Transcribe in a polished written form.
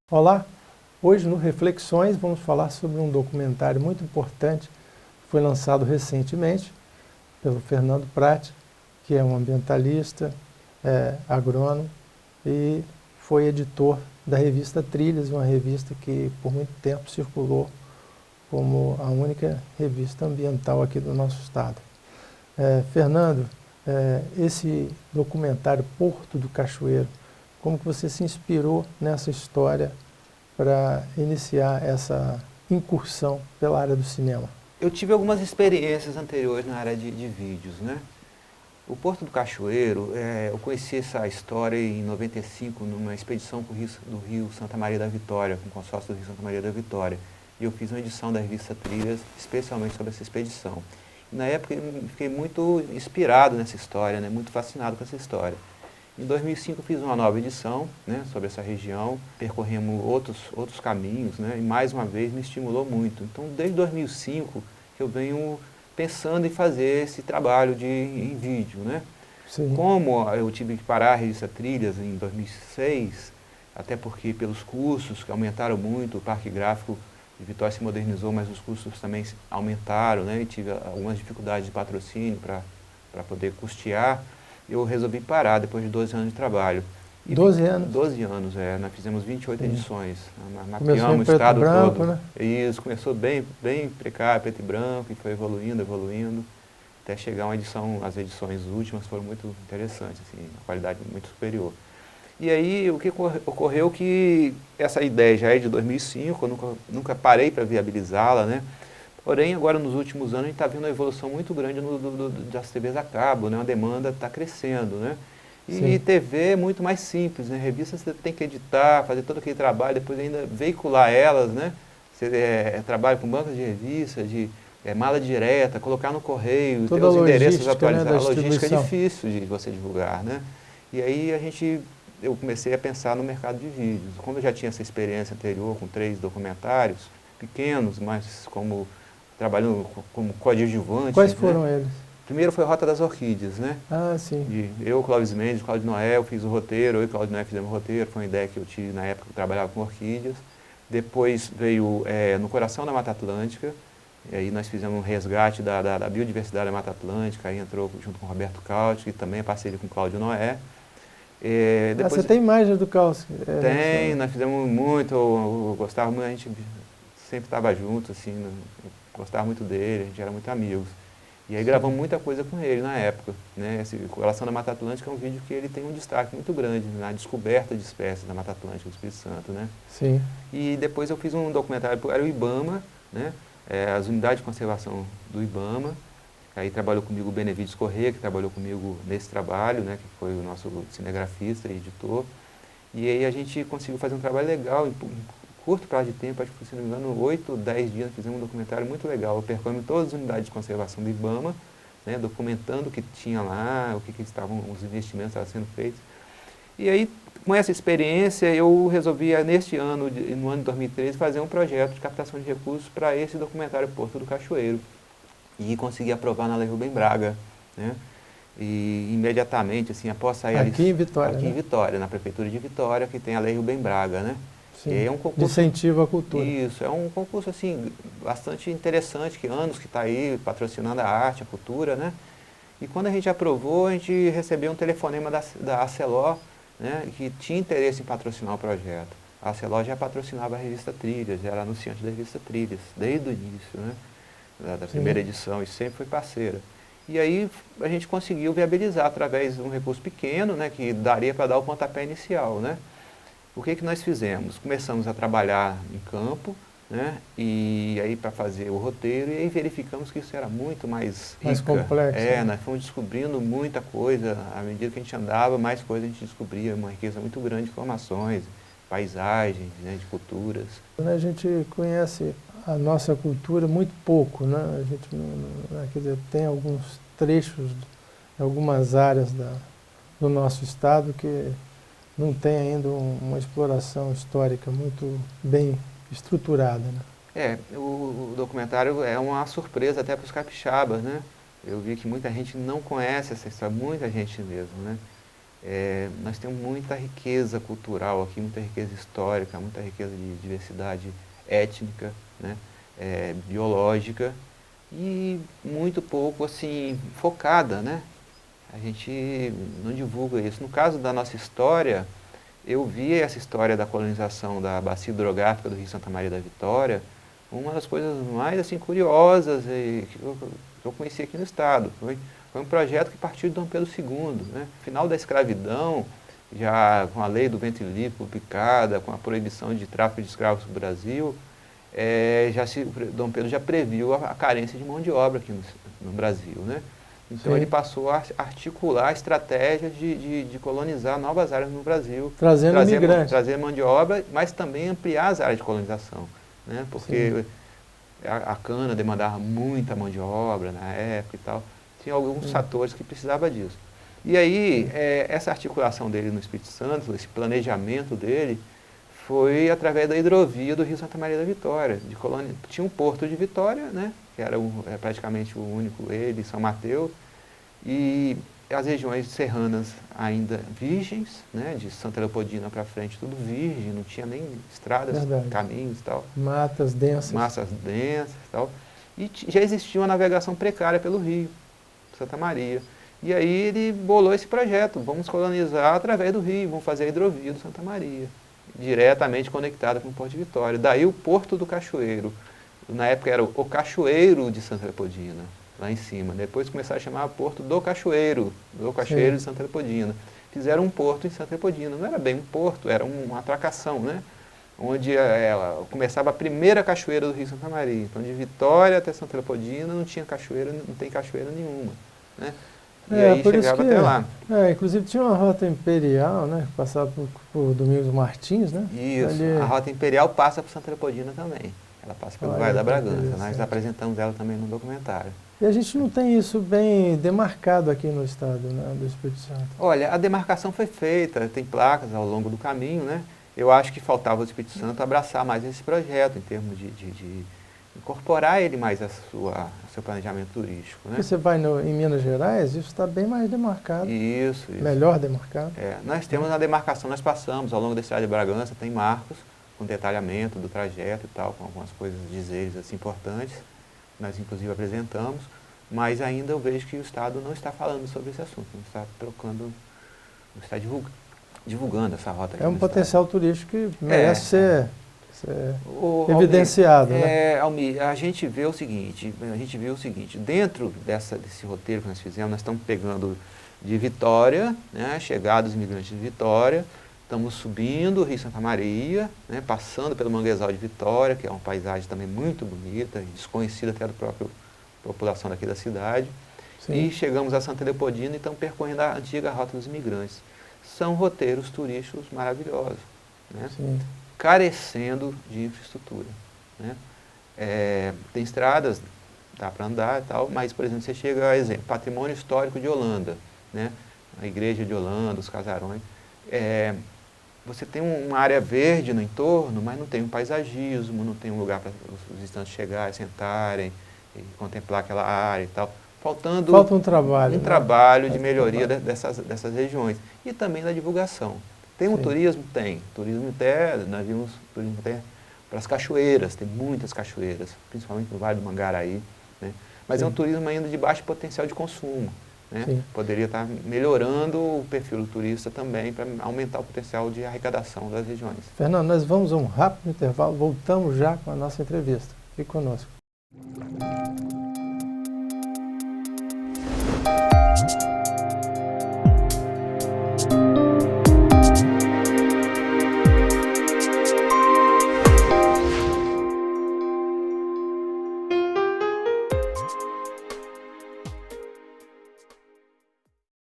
Olá, hoje no Reflexões vamos falar sobre um documentário muito importante que foi lançado recentemente pelo Fernando Prati, que é um ambientalista, agrônomo e foi editor da revista Trilhas, uma revista que por muito tempo circulou como a única revista ambiental aqui do nosso estado. Fernando, esse documentário Porto do Cachoeiro, como que você se inspirou nessa história para iniciar essa incursão pela área do cinema? Eu tive algumas experiências anteriores na área de vídeos, né? O Porto do Cachoeiro, eu conheci essa história em 95, numa expedição do Rio Santa Maria da Vitória, com o consórcio do Rio Santa Maria da Vitória. E eu fiz uma edição da revista Trilhas, especialmente sobre essa expedição. E, na época eu fiquei muito inspirado nessa história, né? Muito fascinado com essa história. Em 2005 eu fiz uma nova edição, né, sobre essa região, percorremos outros caminhos, né, e mais uma vez me estimulou muito. Então, desde 2005 que eu venho pensando em fazer esse trabalho em vídeo, né. Sim. Como eu tive que parar a revista Trilhas em 2006, até porque pelos custos que aumentaram muito, o Parque Gráfico de Vitória se modernizou, mas os custos também aumentaram, né, e tive algumas dificuldades de patrocínio para poder custear. Eu resolvi parar depois de 12 anos de trabalho. 12 anos? 12 anos, nós fizemos 28 edições. Começou em preto e branco, né? Isso, começou bem precário, preto e branco, e foi evoluindo, até chegar a uma edição, as edições últimas foram muito interessantes, assim, uma qualidade muito superior. E aí, o que ocorreu que essa ideia já é de 2005, eu nunca parei para viabilizá-la, né? Porém, agora nos últimos anos a gente está vendo uma evolução muito grande das TVs a cabo, né? A demanda está crescendo, né? E Sim. TV é muito mais simples, né? Revista você tem que editar, fazer todo aquele trabalho, depois ainda veicular elas, né? Você trabalha com bancas de revista, mala direta, colocar no correio, toda ter os endereços atualizados. Né, a logística é difícil de você divulgar, né? E aí eu comecei a pensar no mercado de vídeos. Como eu já tinha essa experiência anterior com 3 documentários pequenos, mas trabalhando como coadjuvante. Quais foram eles? Primeiro foi a Rota das Orquídeas, né? Ah, sim. Eu, Clóvis Mendes, Cláudio Noé, eu fiz o roteiro, eu e Cláudio Noé fizemos o roteiro, foi uma ideia que eu tive na época que eu trabalhava com orquídeas. Depois veio No Coração da Mata Atlântica, e aí nós fizemos um resgate da biodiversidade da Mata Atlântica, aí entrou junto com o Roberto Cauti, que também é parceria com o Cláudio Noé. Você tem imagens do Cauti? Tem, nós fizemos muito, eu gostava muito, a gente sempre estava junto, assim, gostava muito dele, a gente era muito amigos. E aí gravamos muita coisa com ele na época, né? Com relação da Mata Atlântica é um vídeo que ele tem um destaque muito grande na descoberta de espécies da Mata Atlântica do Espírito Santo, né? Sim. E depois eu fiz um documentário, era o IBAMA, né? As unidades de conservação do IBAMA. Aí trabalhou comigo o Benevides Corrêa, que trabalhou comigo nesse trabalho, né? Que foi o nosso cinegrafista e editor. E aí a gente conseguiu fazer um trabalho legal, em curto prazo de tempo, acho que, se não me engano, 8 ou 10 dias, fizemos um documentário muito legal. Percorremos todas as unidades de conservação do IBAMA, né, documentando o que tinha lá, os investimentos estavam sendo feitos. E aí, com essa experiência, eu resolvi, neste ano, no ano de 2013, fazer um projeto de captação de recursos para esse documentário Porto do Cachoeiro. E consegui aprovar na Lei Rubem Braga, né? E imediatamente, assim, após sair... Aqui em Vitória, Aqui né? em Vitória, na Prefeitura de Vitória, que tem a Lei Rubem Braga, né? Sim. E é um concurso, de incentivo à cultura. Isso, é um concurso assim, bastante interessante, que anos que está aí patrocinando a arte, a cultura, né? E quando a gente aprovou, a gente recebeu um telefonema da Arcelor, né, que tinha interesse em patrocinar o projeto. A Arcelor já patrocinava a revista Trilhas, era anunciante da revista Trilhas, desde o início, né? Da primeira edição, e sempre foi parceira. E aí a gente conseguiu viabilizar através de um recurso pequeno, né, que daria para dar o pontapé inicial, né? O que nós fizemos? Começamos a trabalhar em campo, né? E aí para fazer o roteiro, e aí verificamos que isso era muito mais rica. Mais complexo. Né? Nós fomos descobrindo muita coisa, à medida que a gente andava, mais coisas a gente descobria, uma riqueza muito grande de informações, paisagens, né, de culturas. A gente conhece a nossa cultura muito pouco, né? A gente quer dizer, tem alguns trechos, algumas áreas do nosso estado que não tem ainda uma exploração histórica muito bem estruturada, né? O documentário é uma surpresa até para os capixabas, né? Eu vi que muita gente não conhece essa história, muita gente mesmo, né? Nós temos muita riqueza cultural aqui, muita riqueza histórica, muita riqueza de diversidade étnica, né? Biológica e muito pouco assim focada, né? A gente não divulga isso. No caso da nossa história, eu vi essa história da colonização da bacia hidrográfica do Rio Santa Maria da Vitória, uma das coisas mais assim curiosas que eu conheci aqui no estado. Foi um projeto que partiu de Dom Pedro II, né? Final da escravidão, já com a lei do ventre livre publicada, com a proibição de tráfico de escravos no Brasil, Dom Pedro já previu a carência de mão de obra aqui no Brasil, né? Então Sim. ele passou a articular estratégias de colonizar novas áreas no Brasil. Trazendo imigrantes. Trazer mão de obra, mas também ampliar as áreas de colonização, né? Porque a cana demandava muita mão de obra na época e tal. Tinha alguns fatores que precisava disso. E aí, essa articulação dele no Espírito Santo, esse planejamento dele, foi através da hidrovia do Rio Santa Maria da Vitória. Tinha um porto de Vitória, né? Que era praticamente o único, ele, São Mateus, e as regiões serranas ainda virgens, né? De Santa Leopoldina para frente, tudo virgem, não tinha nem estradas, caminhos e tal. Matas densas. Massas densas e tal. E já existia uma navegação precária pelo rio, Santa Maria. E aí ele bolou esse projeto, vamos colonizar através do rio, vamos fazer a hidrovia do Santa Maria, diretamente conectada com o Porto de Vitória. Daí o Porto do Cachoeiro. Na época era o Cachoeiro de Santa Leopoldina, lá em cima. Depois começaram a chamar Porto do Cachoeiro de Santa Leopoldina. Fizeram um porto em Santa Leopoldina. Não era bem um porto, era uma atracação, né? Onde começava a primeira cachoeira do Rio Santa Maria. Então de Vitória até Santa Leopoldina não tinha cachoeira, não tem cachoeira nenhuma, né? E aí chegava até lá. Inclusive tinha uma rota imperial, né? Que passava por Domingos Martins, né? Isso, a rota imperial passa por Santa Leopoldina também. Ela passa pelo Vale da Bragança. Nós apresentamos ela também no documentário. E a gente não tem isso bem demarcado aqui no estado, né, do Espírito Santo. Olha, a demarcação foi feita, tem placas ao longo do caminho, né? Eu acho que faltava ao Espírito Santo abraçar mais esse projeto, em termos de incorporar ele mais ao seu planejamento turístico, né? Porque você vai em Minas Gerais, isso está bem mais demarcado. Isso. Melhor demarcado. Nós temos na demarcação, nós passamos ao longo da estrada de Bragança, tem marcos com detalhamento do trajeto e tal, com algumas coisas, dizeres assim, importantes. Nós inclusive apresentamos, mas ainda eu vejo que o Estado não está falando sobre esse assunto, não está não está divulgando essa rota aqui. É um potencial turístico que merece ser evidenciado, né? Almir, a gente viu o seguinte, dentro desse roteiro que nós fizemos, nós estamos pegando de Vitória, né, chegada dos imigrantes de Vitória, estamos subindo o Rio Santa Maria, né, passando pelo Manguezal de Vitória, que é uma paisagem também muito bonita, desconhecida até da própria população daqui da cidade. Sim. E chegamos a Santa Leopoldina e estamos percorrendo a antiga Rota dos Imigrantes. São roteiros turísticos maravilhosos, né? Carecendo de infraestrutura, né? Tem estradas, dá para andar e tal, mas, por exemplo, você chega a exemplo, patrimônio histórico de Holanda, né? A igreja de Holanda, os casarões. Você tem uma área verde no entorno, mas não tem um paisagismo, não tem um lugar para os visitantes chegarem, sentarem e contemplar aquela área e tal. Falta um trabalho. Trabalho de melhoria dessas regiões. E também da divulgação. Tem um turismo? Tem. Turismo até, nós vimos turismo até para as cachoeiras, tem muitas cachoeiras, principalmente no Vale do Mangaraí, né? Mas é um turismo ainda de baixo potencial de consumo, né? Poderia estar melhorando o perfil do turista também para aumentar o potencial de arrecadação das regiões. Fernando, nós vamos a um rápido intervalo, voltamos já com a nossa entrevista. Fique conosco.